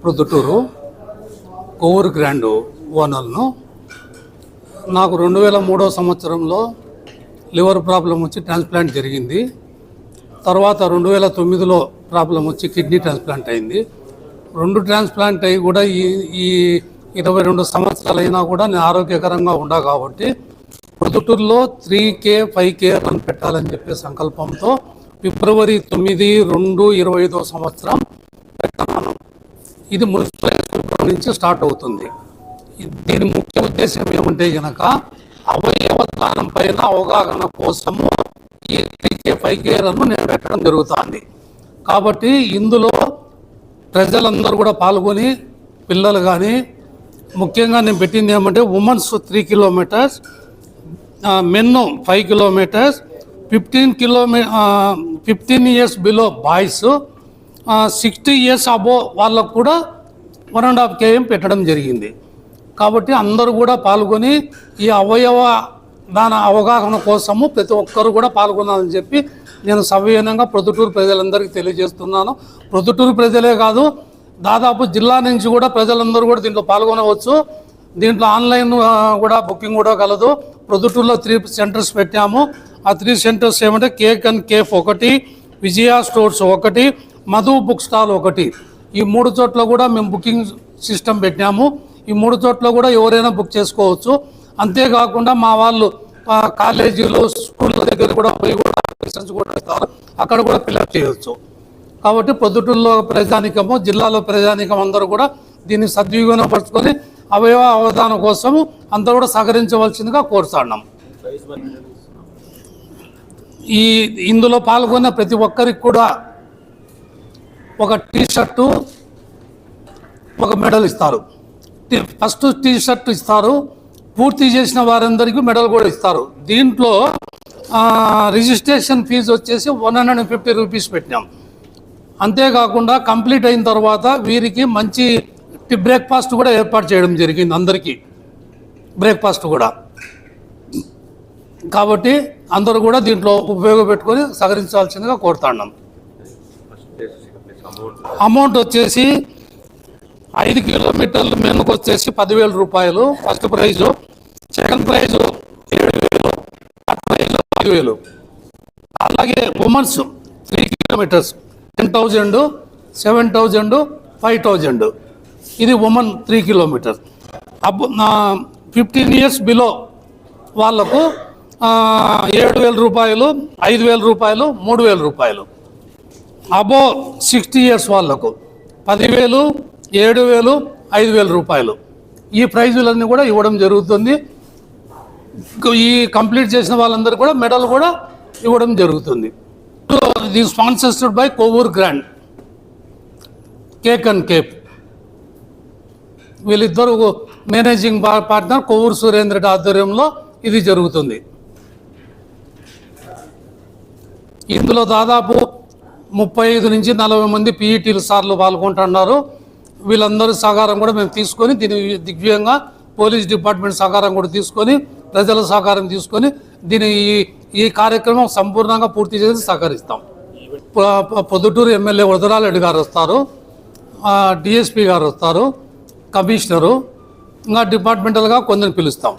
Proddatur Kovvur grand ఓనర్ను. నాకు 2003 సంవత్సరంలో liver problem వచ్చి ట్రాన్స్ప్లాంట్ జరిగింది. తర్వాత 2009లో ప్రాబ్లం వచ్చి కిడ్నీ ట్రాన్స్ప్లాంట్ అయింది. 2 ట్రాన్స్ప్లాంట్ అయ్యి కూడా ఈ 22 సంవత్సరాలు అయినా కూడా నేను ఆరోగ్యకరంగా ఉండా కాబట్టి ప్రొద్దుటూరులో 3K 5K రన్ పెట్టాలని చెప్పే సంకల్పంతో ఫిబ్రవరి 9, 2025 సంవత్సరం పెట్టాను. ఇది మున్సిపల్ స్కూల్ నుంచి స్టార్ట్ అవుతుంది. దీని ముఖ్య ఉద్దేశం ఏమంటే కనుక అవయవ దానం పైన అవగాహన కోసము ఈ 3K 5K రన్ నేను పెట్టడం జరుగుతుంది. కాబట్టి ఇందులో ప్రజలందరూ కూడా పాల్గొని పిల్లలు కానీ ముఖ్యంగా నేను పెట్టింది ఏమంటే women's 3 kilometres, men 5 kilometres, 15 years below boys, 60 years above వాళ్ళకు కూడా 1.5 km పెట్టడం జరిగింది. కాబట్టి అందరూ కూడా పాల్గొని ఈ అవయవ దాన అవగాహన కోసము ప్రతి ఒక్కరు కూడా పాల్గొనాలని చెప్పి నేను సవినయంగా ప్రొద్దుటూరు ప్రజలందరికీ తెలియజేస్తున్నాను. ప్రొద్దుటూరు ప్రజలే కాదు, దాదాపు జిల్లా నుంచి కూడా ప్రజలందరూ కూడా దీంట్లో పాల్గొనవచ్చు. దీంట్లో ఆన్లైన్ కూడా బుకింగ్ కూడా కలదు. ప్రొద్దుటూరులో 3 సెంటర్స్ పెట్టాము. ఆ 3 సెంటర్స్ ఏమంటే cake and cafe 1, Vijaya stores 1, Madhu book stall 1. ఈ 3 చోట్ల కూడా మేము బుకింగ్ సిస్టమ్ పెట్టాము. ఈ 3 చోట్ల కూడా ఎవరైనా బుక్ చేసుకోవచ్చు. అంతేకాకుండా మా వాళ్ళు కాలేజీలు స్కూళ్ళ దగ్గర కూడా పోయి కూడా ఇస్తారు, అక్కడ కూడా ఫిల్అప్ చేయవచ్చు. కాబట్టి ప్రొద్దుటూరులో ప్రజానికము, జిల్లాలో ప్రజానికం అందరూ కూడా దీన్ని సద్వినియోగపరుచుకొని అవయవ అవధానం కోసము అందరూ కూడా సహకరించవలసిందిగా కోరుతున్నాం. ఇందులో పాల్గొన్న ప్రతి ఒక్కరికి కూడా ఒక టీ-షర్టు, ఒక మెడల్ ఇస్తారు. ఫస్ట్ టీ-షర్ట్ ఇస్తారు. పూర్తి చేసిన వారందరికీ మెడల్ కూడా ఇస్తారు. దీంట్లో రిజిస్ట్రేషన్ ఫీజు వచ్చేసి 150 రూపీస్ పెట్టినాం. అంతేకాకుండా కంప్లీట్ అయిన తర్వాత వీరికి మంచి బ్రేక్ఫాస్ట్ కూడా ఏర్పాటు చేయడం జరిగింది, అందరికీ బ్రేక్ఫాస్ట్ కూడా. కాబట్టి అందరూ కూడా దీంట్లో ఉపయోగపెట్టుకొని సహకరించాల్సిందిగా కోరుతున్నాం. అమౌంట్ వచ్చేసి 5 కిలోమీటర్లు మెన్కు వచ్చేసి 10,000 రూపాయలు first prize, second price 7,000, third price 5,000. అలాగే ఉమెన్స్ 3 కిలోమీటర్స్ 10,000, 7,000, 5,000. ఇది ఉమెన్ 3 కిలోమీటర్స్. 15 ఇయర్స్ బిలో వాళ్లకు 7,000 రూపాయలు, 5,000 రూపాయలు, 3,000 రూపాయలు. అబోవ్ 60 ఇయర్స్ వాళ్లకు 10,000, 7,000, 5,000 రూపాయలు. ఈ ప్రైజులన్నీ కూడా ఇవ్వడం జరుగుతుంది. ఈ కంప్లీట్ చేసిన వాళ్ళందరూ కూడా మెడల్ కూడా ఇవ్వడం జరుగుతుంది. ఇది sponsored by Kovvur grand cake and cafe. వీళ్ళిద్దరు మేనేజింగ్ పార్ట్నర్ కొవ్వూరు సురేంద్ర రెడ్డి ఆధ్వర్యంలో ఇది జరుగుతుంది. ఇందులో దాదాపు 35 నుంచి 40 మంది పీఈటీలు సార్లు పాల్గొంటున్నారు. వీళ్ళందరూ సహకారం కూడా మేము తీసుకొని దీని దిగ్విజయంగా పోలీస్ డిపార్ట్మెంట్ సహకారం కూడా తీసుకొని ప్రజల సహకారం తీసుకొని ఈ కార్యక్రమం సంపూర్ణంగా పూర్తి చేసి సహకరిస్తాం. పొద్దుటూరు ఎమ్మెల్యే వరదరారెడ్డి గారు వస్తారు, డిఎస్పీ గారు వస్తారు, కమిషనరు, ఇంకా డిపార్ట్మెంటల్గా కొందరిని పిలుస్తాం.